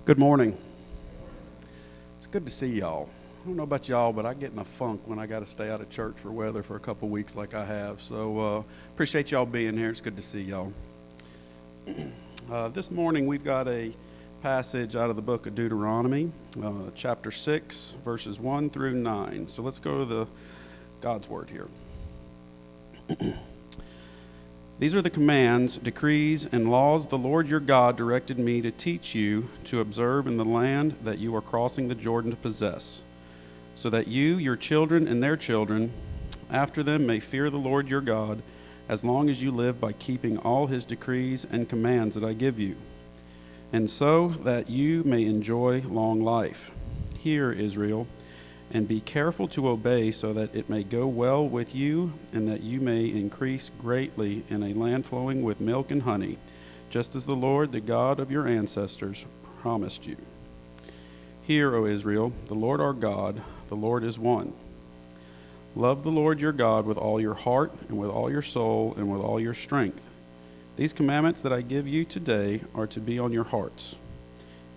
Good morning. It's good to see y'all. I don't know about y'all, but I get in a funk when I got to stay out of church for weather for a couple weeks like I have. So appreciate y'all being here. It's good to see y'all. This morning we've got a passage out of the book of Deuteronomy, chapter 6, verses 1 through 9. So let's go to God's word here. These are the commands, decrees, and laws the Lord your God directed me to teach you to observe in the land that you are crossing the Jordan to possess, so that you, your children, and their children after them may fear the Lord your God as long as you live by keeping all his decrees and commands that I give you, and so that you may enjoy long life. Hear, Israel, and be careful to obey, so that it may go well with you, and that you may increase greatly in a land flowing with milk and honey, just as the Lord, the God of your ancestors, promised you. Hear, O Israel, the Lord our God, the Lord is one. Love the Lord your God with all your heart, and with all your soul, and with all your strength. These commandments that I give you today are to be on your hearts.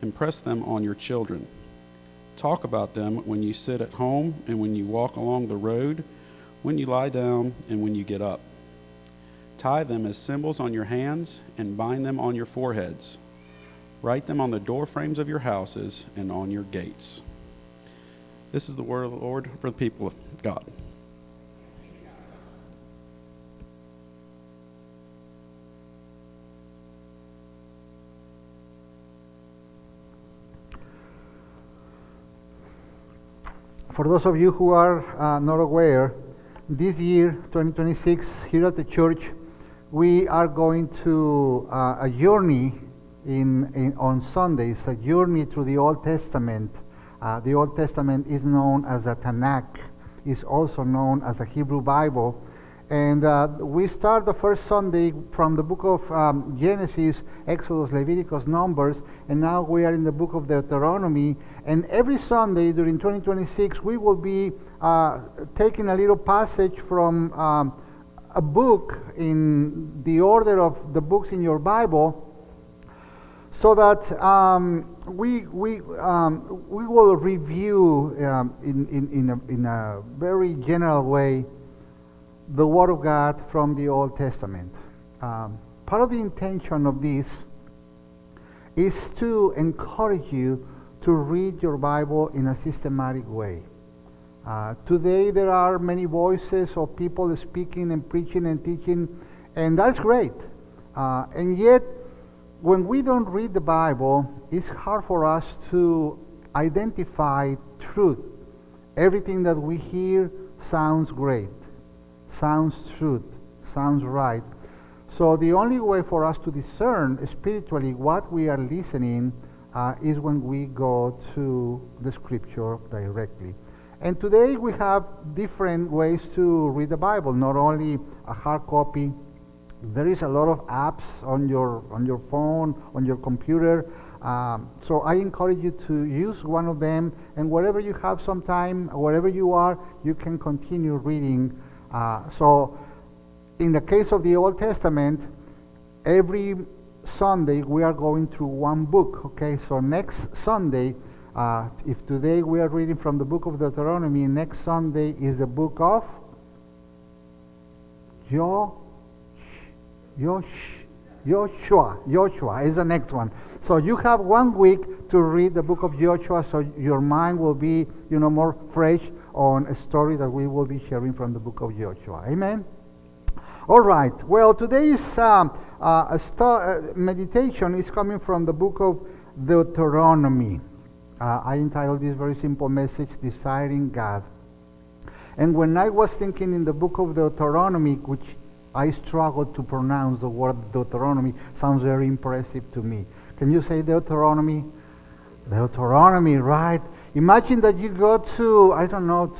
Impress them on your children. Talk about them when you sit at home and when you walk along the road, when you lie down and when you get up. Tie them as symbols on your hands and bind them on your foreheads. Write them on the door frames of your houses and on your gates. This is the word of the Lord for the people of God. For those of you who are not aware, this year, 2026, here at the church, we are going to a journey on Sundays, a journey through the Old Testament. The Old Testament is known as the Tanakh, is also known as the Hebrew Bible. And we start the first Sunday from the book of Genesis, Exodus, Leviticus, Numbers, and now we are in the book of Deuteronomy. And every Sunday during 2026, we will be taking a little passage from a book in the order of the books in your Bible, so that we will review in a very general way the Word of God from the Old Testament. Part of the intention of this is to encourage you to read your Bible in a systematic way. Today there are many voices of people speaking and preaching and teaching, and that's great. And yet, when we don't read the Bible, it's hard for us to identify truth. Everything that we hear sounds great, sounds truth, sounds right. So the only way for us to discern spiritually what we are listening is when we go to the Scripture directly. And today we have different ways to read the Bible, not only a hard copy. There is a lot of apps on your phone, on your computer. So I encourage you to use one of them, and wherever you have some time, wherever you are, you can continue reading. So in the case of the Old Testament, every Sunday we are going through one book. Okay, so next Sunday, if today we are reading from the book of Deuteronomy, next Sunday is the book of Joshua is the next one. So you have 1 week to read the book of Joshua, so your mind will be, more fresh on a story that we will be sharing from the book of Joshua. Amen? All right. Well, today's meditation is coming from the book of Deuteronomy. I entitled this very simple message, Desiring God. And when I was thinking in the book of Deuteronomy, which I struggled to pronounce the word Deuteronomy, sounds very impressive to me. Can you say Deuteronomy? Deuteronomy, right? Imagine that you go to,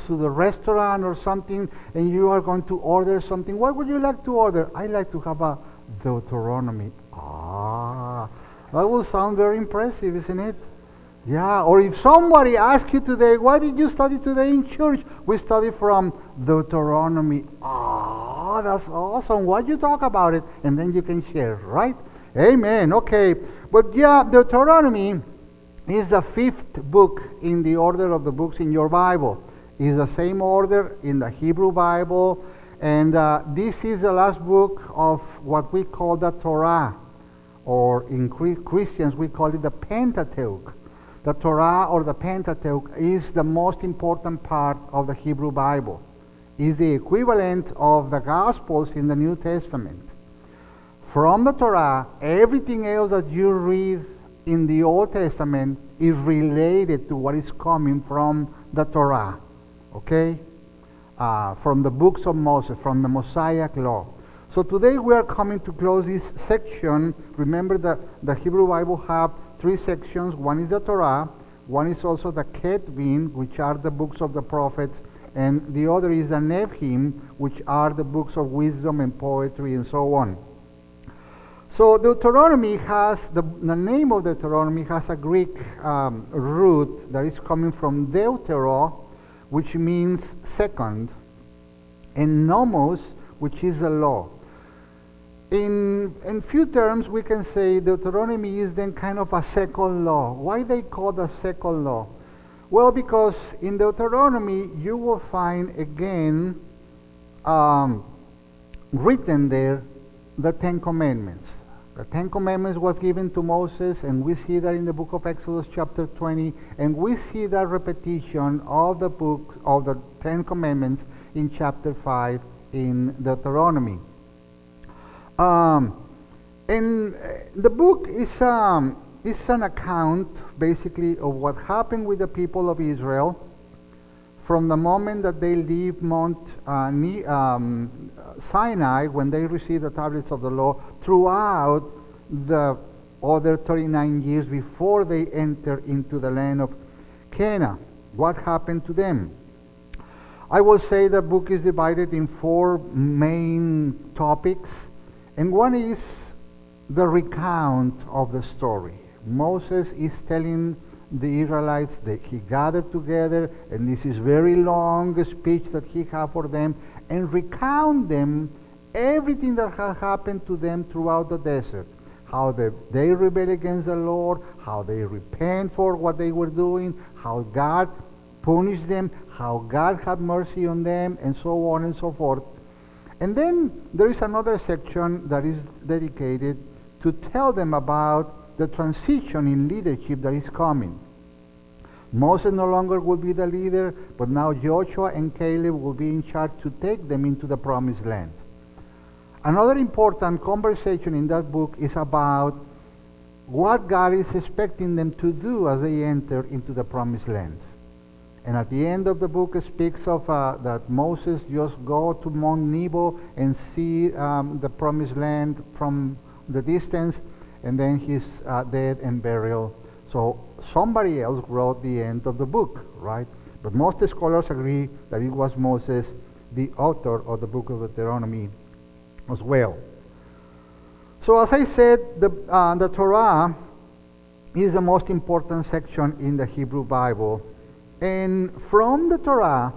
to the restaurant or something, and you are going to order something. What would you like to order? I like to have a Deuteronomy. That will sound very impressive, isn't it? Yeah, or if somebody asks you today, what did you study today in church? We study from Deuteronomy. That's awesome. What you talk about it? And then you can share, right? Amen. Okay. But yeah, Deuteronomy is the fifth book in the order of the books in your Bible. It's the same order in the Hebrew Bible, and this is the last book of what we call the Torah, or in Christians we call it the Pentateuch. The Torah or the Pentateuch is the most important part of the Hebrew Bible. It's the equivalent of the Gospels in the New Testament. From the Torah, everything else that you read in the Old Testament is related to what is coming from the Torah, okay? From the books of Moses, from the Mosaic law. So today we are coming to close this section. Remember that the Hebrew Bible have three sections. One is the Torah, one is also the Ketuvim, which are the books of the prophets, and the other is the Nevi'im, which are the books of wisdom and poetry and so on. So Deuteronomy has, the name of Deuteronomy has a Greek root that is coming from deutero, which means second, and nomos, which is the law. In few terms, we can say Deuteronomy is then kind of a second law. Why they call it a second law? Well, because in Deuteronomy you will find again written there the Ten Commandments. The Ten Commandments was given to Moses, and we see that in the book of Exodus chapter 20, and we see that repetition of the book of the Ten Commandments in chapter 5 in Deuteronomy. And the book is an account basically of what happened with the people of Israel from the moment that they leave Mount Sinai, when they received the tablets of the law, throughout the other 39 years before they enter into the land of Canaan. What happened to them? I will say the book is divided in four main topics, and one is the recount of the story. Moses is telling the Israelites that he gathered together, and this is very long speech that he had for them, and recount them everything that had happened to them throughout the desert. How they rebel against the Lord, how they repent for what they were doing, how God punished them, how God had mercy on them, and so on and so forth. And then there is another section that is dedicated to tell them about the transition in leadership that is coming. Moses no longer will be the leader, but now Joshua and Caleb will be in charge to take them into the promised land. Another important conversation in that book is about what God is expecting them to do as they enter into the promised land. And at the end of the book, it speaks of that Moses just go to Mount Nebo and see the promised land from the distance, and then he's dead and buried. So somebody else wrote the end of the book, right? But most scholars agree that it was Moses, the author of the book of Deuteronomy as well. So as I said, the Torah is the most important section in the Hebrew Bible. And from the Torah,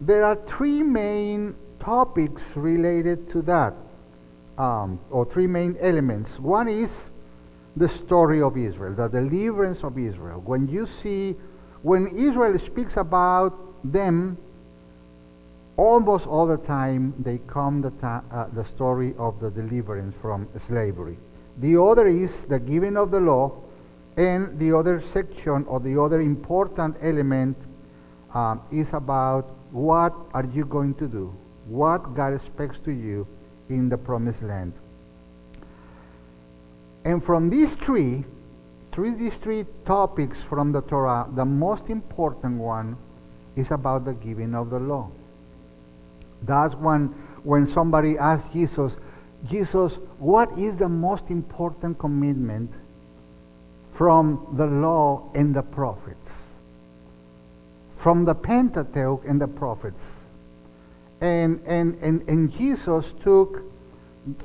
there are three main topics related to that, or three main elements. One is the story of Israel, the deliverance of Israel. When Israel speaks about them, almost all the time they come the story of the deliverance from slavery. The other is the giving of the law, and the other section, or the other important element, is about what are you going to do, what God expects to you in the promised land. And from these three topics from the Torah, the most important one is about the giving of the law. That's when somebody asks Jesus, what is the most important commitment from the law and the prophets? From the Pentateuch and the prophets. And Jesus took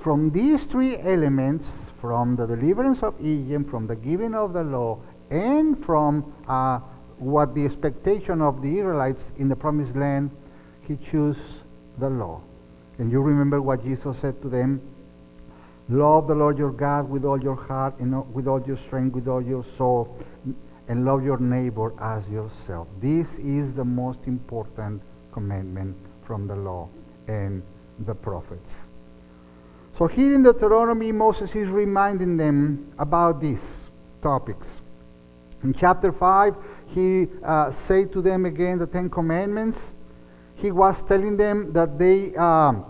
from these three elements, from the deliverance of Egypt, from the giving of the law, and from what the expectation of the Israelites in the promised land, he chose the law. And you remember what Jesus said to them: love the Lord your God with all your heart, and with all your strength, with all your soul. and love your neighbor as yourself. This is the most important commandment from the law and the prophets. So here in Deuteronomy, Moses is reminding them about these topics. In chapter 5, he said to them again the Ten Commandments. He was telling them that the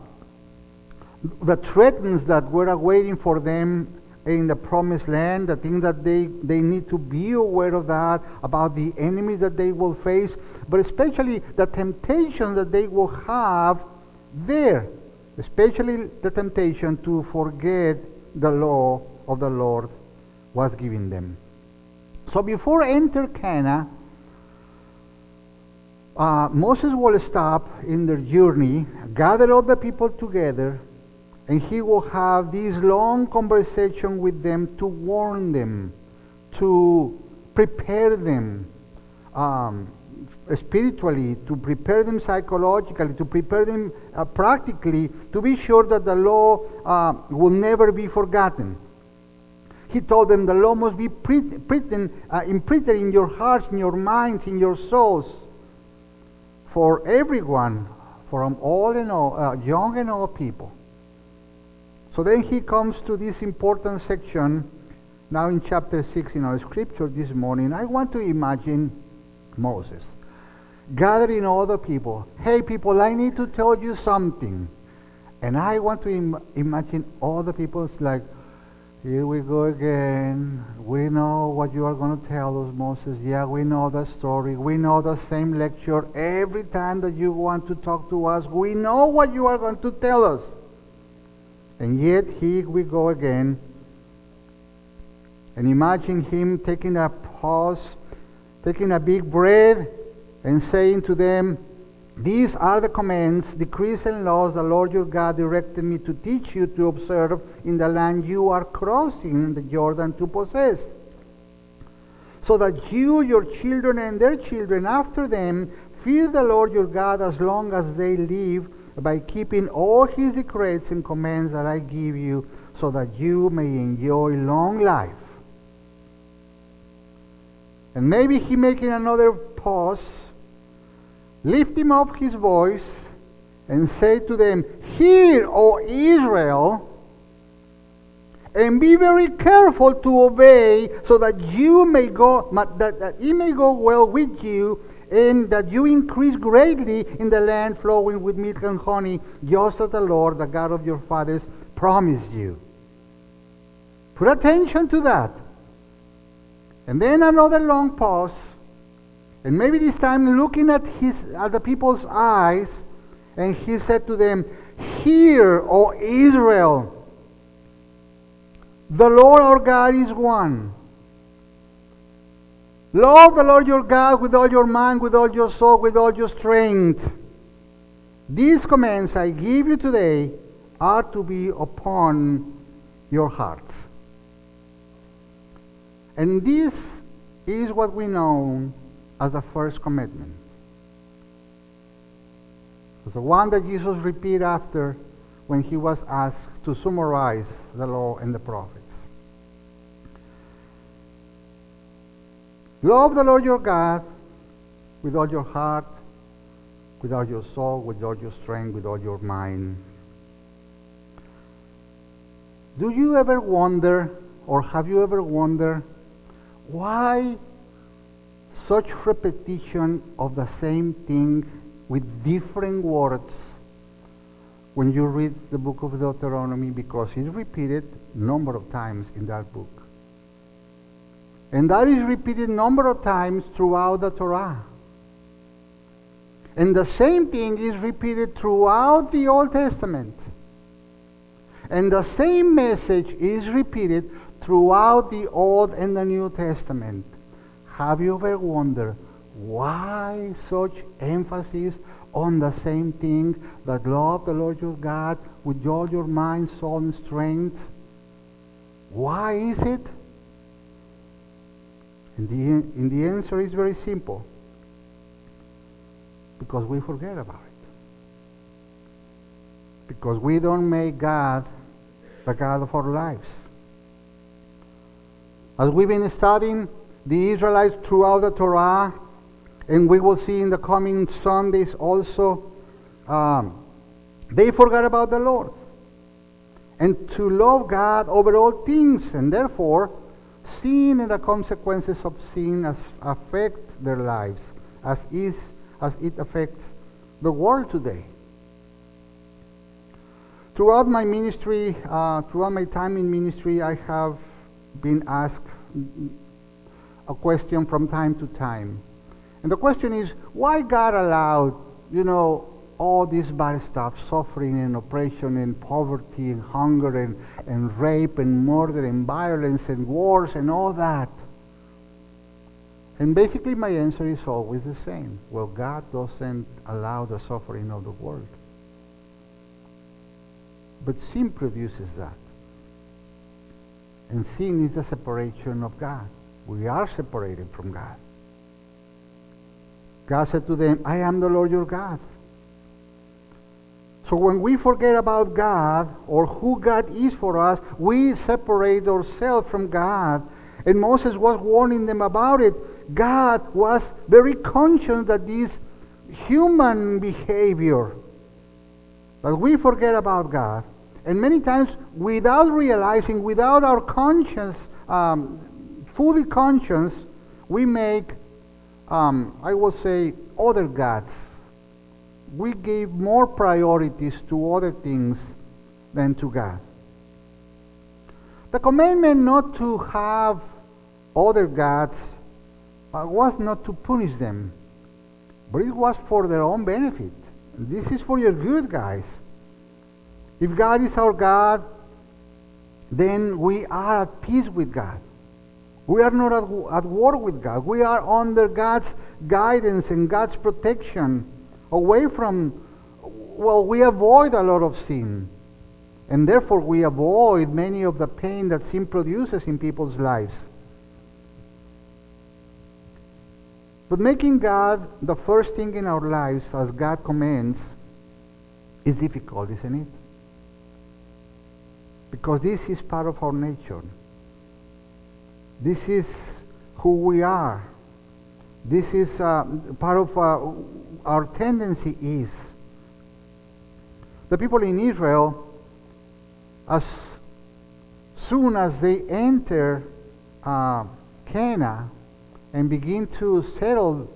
threats that were awaiting for them in the promised land, the thing that they need to be aware of that, about the enemies that they will face, but especially the temptation that they will have there, especially the temptation to forget the law of the Lord was given them. So before enter Canaan, Moses will stop in their journey, gather all the people together, and he will have this long conversation with them to warn them, to prepare them spiritually, to prepare them psychologically, to prepare them practically, to be sure that the law will never be forgotten. He told them the law must be imprinted in your hearts, in your minds, in your souls, for everyone, from all and all, young and old people. So then he comes to this important section, now in chapter 6 in our scripture this morning. I want to imagine Moses gathering all the people. Hey people, I need to tell you something. And I want to imagine all the people like, here we go again. We know what you are going to tell us, Moses. Yeah, we know the story. We know the same lecture. Every time that you want to talk to us, we know what you are going to tell us. And yet, here we go again. And imagine him taking a pause, taking a big breath, and saying to them, these are the commands, decrees, and laws the Lord your God directed me to teach you to observe in the land you are crossing the Jordan to possess, so that you, your children, and their children after them fear the Lord your God as long as they live, by keeping all his decrees and commands that I give you, so that you may enjoy long life. And maybe he making another pause, lift him up his voice, and say to them, hear, O Israel, and be very careful to obey, so that you may go, that it may go well with you, and that you increase greatly in the land flowing with milk and honey, just as the Lord, the God of your fathers, promised you. Put attention to that. And then another long pause, and maybe this time looking at the people's eyes, and he said to them, hear, O Israel, the Lord our God is one. Love the Lord your God with all your mind, with all your soul, with all your strength. These commands I give you today are to be upon your hearts. And this is what we know as the first commandment. It's the one that Jesus repeated after when he was asked to summarize the law and the prophets. Love the Lord your God with all your heart, with all your soul, with all your strength, with all your mind. Do you ever wonder, or have you ever wondered, why such repetition of the same thing with different words when you read the book of Deuteronomy? Because it's repeated a number of times in that book. And that is repeated a number of times throughout the Torah. And the same thing is repeated throughout the Old Testament. And the same message is repeated throughout the Old and the New Testament. Have you ever wondered why such emphasis on the same thing, that love the Lord your God with all your mind, soul, and strength? Why is it? And the answer is very simple. Because we forget about it. Because we don't make God the God of our lives. As we've been studying the Israelites throughout the Torah, and we will see in the coming Sundays also, they forgot about the Lord. And to love God over all things, and therefore, sin and the consequences of sin affect their lives as it affects the world today. Throughout my ministry, throughout my time in ministry, I have been asked a question from time to time. And the question is, why God allowed, all this bad stuff, suffering and oppression and poverty and hunger and rape and murder and violence and wars and all that? And basically my answer is always the same. Well, God doesn't allow the suffering of the world. But sin produces that. And sin is the separation of God. We are separated from God. God said to them, I am the Lord your God. So when we forget about God or who God is for us, we separate ourselves from God. And Moses was warning them about it. God was very conscious that this human behavior, that we forget about God, and many times without realizing, without our conscience, fully conscious, we make, I will say, other gods. We give more priorities to other things than to God. The commandment not to have other gods was not to punish them, but it was for their own benefit. This is for your good, guys. If God is our God, then we are at peace with God. We are not at war with God. We are under God's guidance and God's protection. We avoid a lot of sin. And therefore we avoid many of the pain that sin produces in people's lives. But making God the first thing in our lives, as God commands, is difficult, isn't it? Because this is part of our nature. This is who we are. This is part of our tendency is. The people in Israel, as soon as they enter Canaan and begin to settle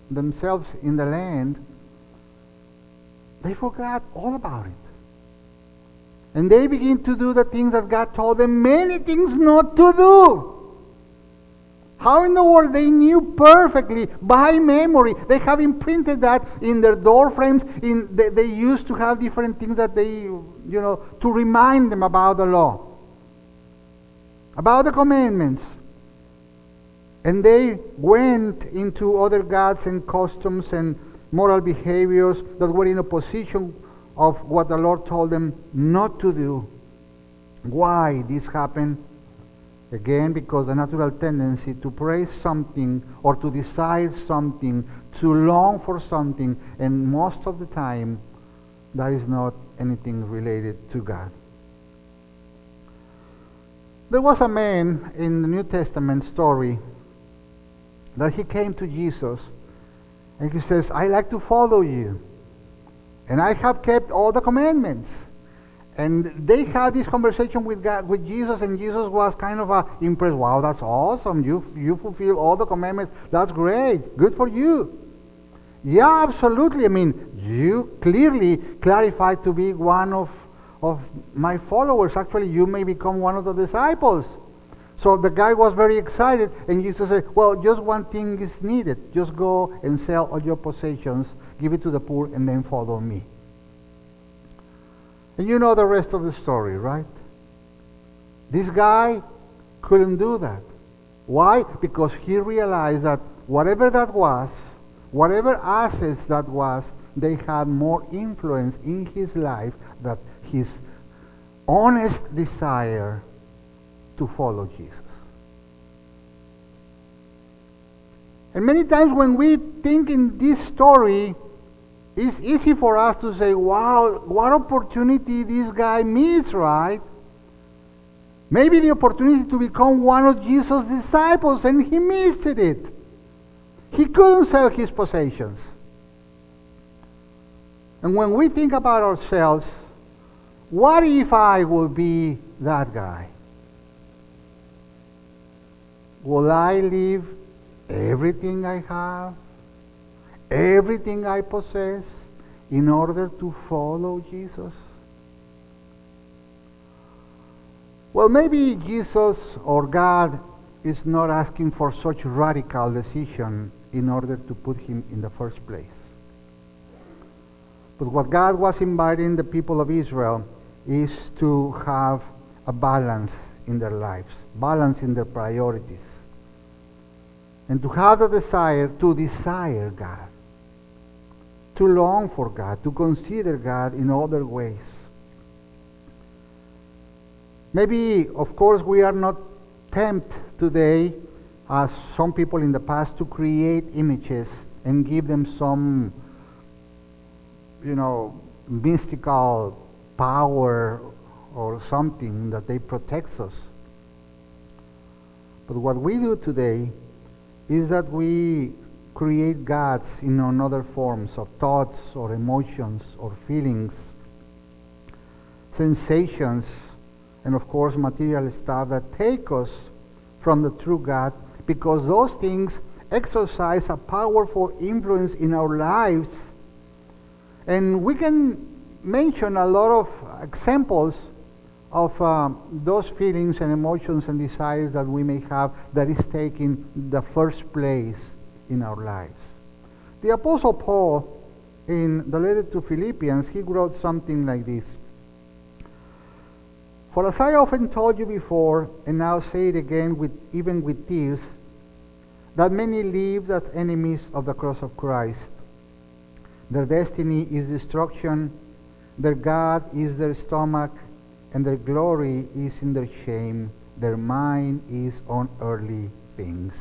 themselves in the land, they forgot all about it. And they begin to do the things that God told them many things not to do. How in the world they knew perfectly by memory? They have imprinted that in their door frames. They used to have different things that they, to remind them about the law, about the commandments. And they went into other gods and customs and moral behaviors that were in opposition of what the Lord told them not to do. Why this happened? Again, because the natural tendency to praise something or to desire something, to long for something, and most of the time that is not anything related to God. There was a man in the New Testament story that he came to Jesus and he says, I like to follow you, and I have kept all the commandments. And they had this conversation with God, with Jesus, and Jesus was kind of impressed. Wow, that's awesome. You fulfill all the commandments. That's great. Good for you. Yeah, absolutely. I mean, you clearly clarified to be one of my followers. Actually, you may become one of the disciples. So the guy was very excited, and Jesus said, well, just one thing is needed. Just go and sell all your possessions, give it to the poor, and then follow me. And you know the rest of the story, right? This guy couldn't do that. Why? Because he realized that whatever that was, whatever assets that was, they had more influence in his life than his honest desire to follow Jesus. And many times when we think in this story, it's easy for us to say, wow, what opportunity this guy missed, right? maybe the opportunity to become one of Jesus' disciples, and he missed it. He couldn't sell his possessions. And when we think about ourselves, what if I would be that guy? Will I leave everything I have, everything I possess, in order to follow Jesus? Well, maybe Jesus or God is not asking for such radical decision in order to put him in the first place. But what God was inviting the people of Israel is to have a balance in their lives, balance in their priorities, and to have the desire to desire God, to long for God, to consider God in other ways. Maybe, of course, we are not tempted today, as some people in the past, to create images and give them some, mystical power or something that they protect us. But what we do today is that we create gods in another forms of thoughts or emotions or feelings, sensations, and of course material stuff that take us from the true God, because those things exercise a powerful influence in our lives. And we can mention a lot of examples of those feelings and emotions and desires that we may have that is taking the first place in our lives. The Apostle Paul, in the letter to Philippians, he wrote something like this: "For as I often told you before, and now say it again, even with tears, that many live as enemies of the cross of Christ. Their destiny is destruction, their God is their stomach, and their glory is in their shame. Their mind is on earthly things."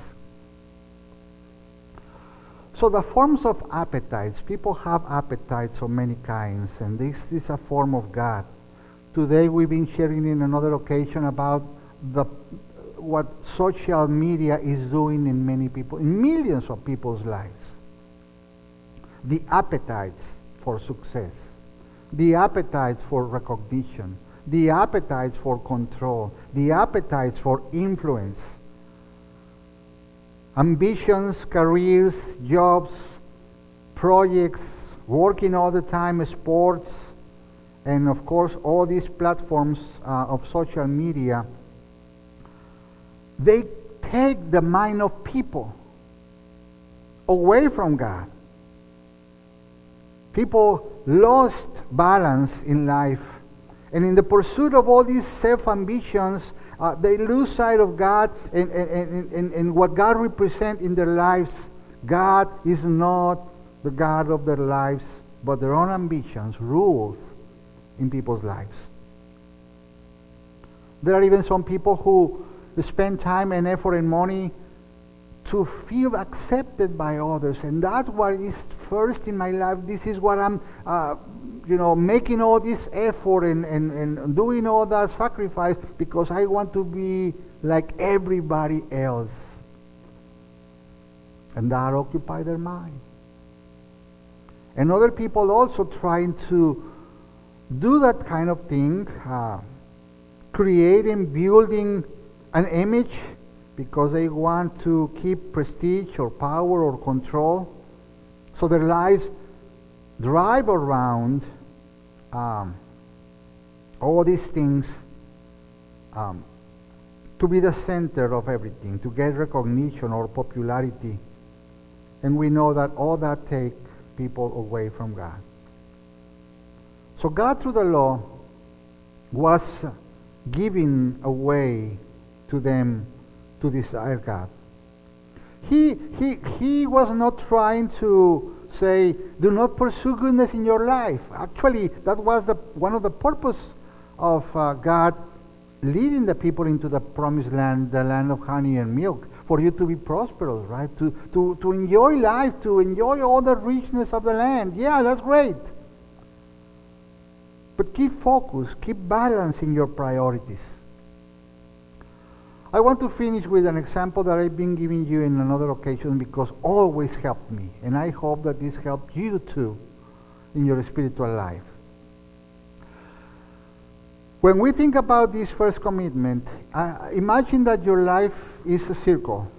So the forms of appetites, people have appetites of many kinds, and this is a form of God. Today we've been sharing in another occasion about what social media is doing in many people, in millions of people's lives. The appetites for success, the appetites for recognition, the appetites for control, the appetites for influence, ambitions, careers, jobs, projects, working all the time, sports, and of course all these platforms of social media, they take the mind of people away from God. People lost balance in life, and in the pursuit of all these self-ambitions, they lose sight of God and what God represents in their lives. God is not the God of their lives, but their own ambitions rules in people's lives. There are even some people who spend time and effort and money to feel accepted by others, and that's what is first in my life. This is what I'm making all this effort and doing all that sacrifice, because I want to be like everybody else. And that occupies their mind. And other people also trying to do that kind of thing, creating, building an image, because they want to keep prestige or power or control. So their lives drive around all these things to be the center of everything, to get recognition or popularity. And we know that all that takes people away from God. So God, through the law, was giving a way to them to desire God. He was not trying to say, do not pursue goodness in your life. Actually, that was one of the purpose of God leading the people into the promised land, the land of honey and milk, for you to be prosperous, right? To enjoy life, to enjoy all the richness of the land. Yeah, that's great. But keep focus, keep balance in your priorities. I want to finish with an example that I've been giving you in another occasion because always helped me. And I hope that this helped you too in your spiritual life. When we think about this first commitment, imagine that your life is a circle.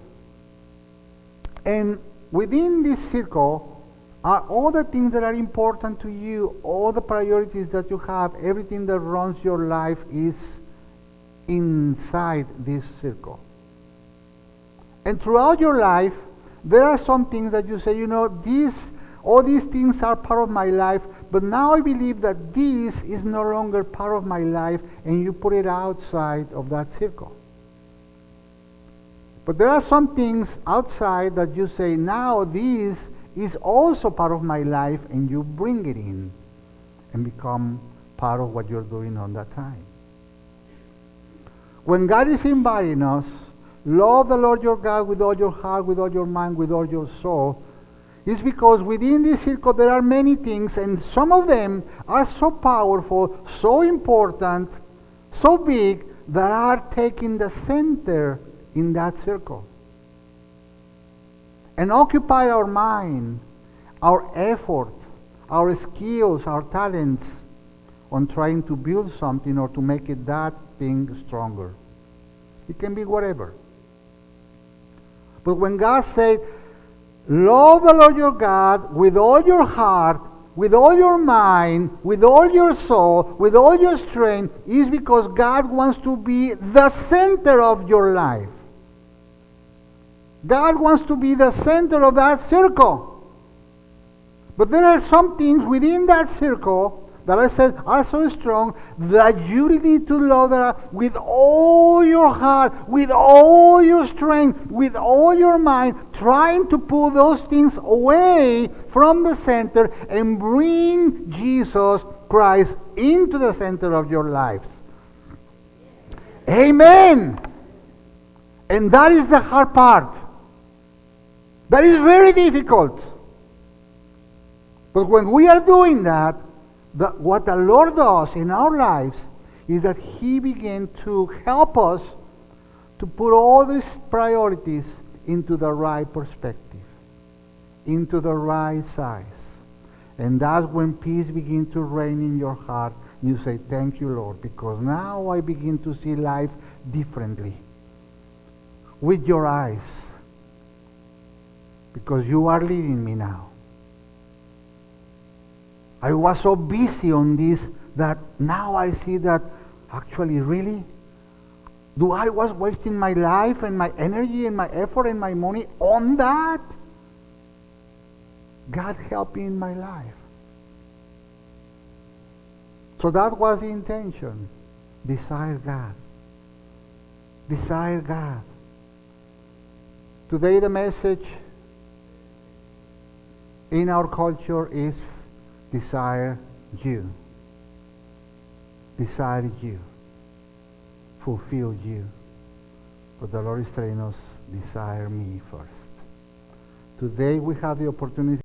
And within this circle are all the things that are important to you, all the priorities that you have, everything that runs your life is inside this circle. And throughout your life, there are some things that you say, all these things are part of my life, but now I believe that this is no longer part of my life, and you put it outside of that circle. But there are some things outside that you say, now this is also part of my life, and you bring it in and become part of what you're doing on that time. When God is inviting us, love the Lord your God with all your heart, with all your mind, with all your soul, it's because within this circle there are many things, and some of them are so powerful, so important, so big, that are taking the center in that circle and occupy our mind, our effort, our skills, our talents on trying to build something or to make it that thing stronger. It can be whatever. But when God said, love the Lord your God with all your heart, with all your mind, with all your soul, with all your strength, is because God wants to be the center of your life. God wants to be the center of that circle. But there are some things within that circle that I said are so strong that you need to love that with all your heart, with all your strength, with all your mind, trying to pull those things away from the center and bring Jesus Christ into the center of your lives. Amen. And that is the hard part. That is very difficult. But when we are doing that, what the Lord does in our lives is that He begins to help us to put all these priorities into the right perspective, into the right size. And that's when peace begins to reign in your heart. You say, thank you, Lord, because now I begin to see life differently. With your eyes. Because you are leading me now. I was so busy on this that now I see that actually really, I was wasting my life and my energy and my effort and my money on that? God help me in my life. So that was the intention. Desire God. Desire God. Today the message in our culture is desire you. Desire you. Fulfill you. But the Lord is telling us, desire me first. Today we have the opportunity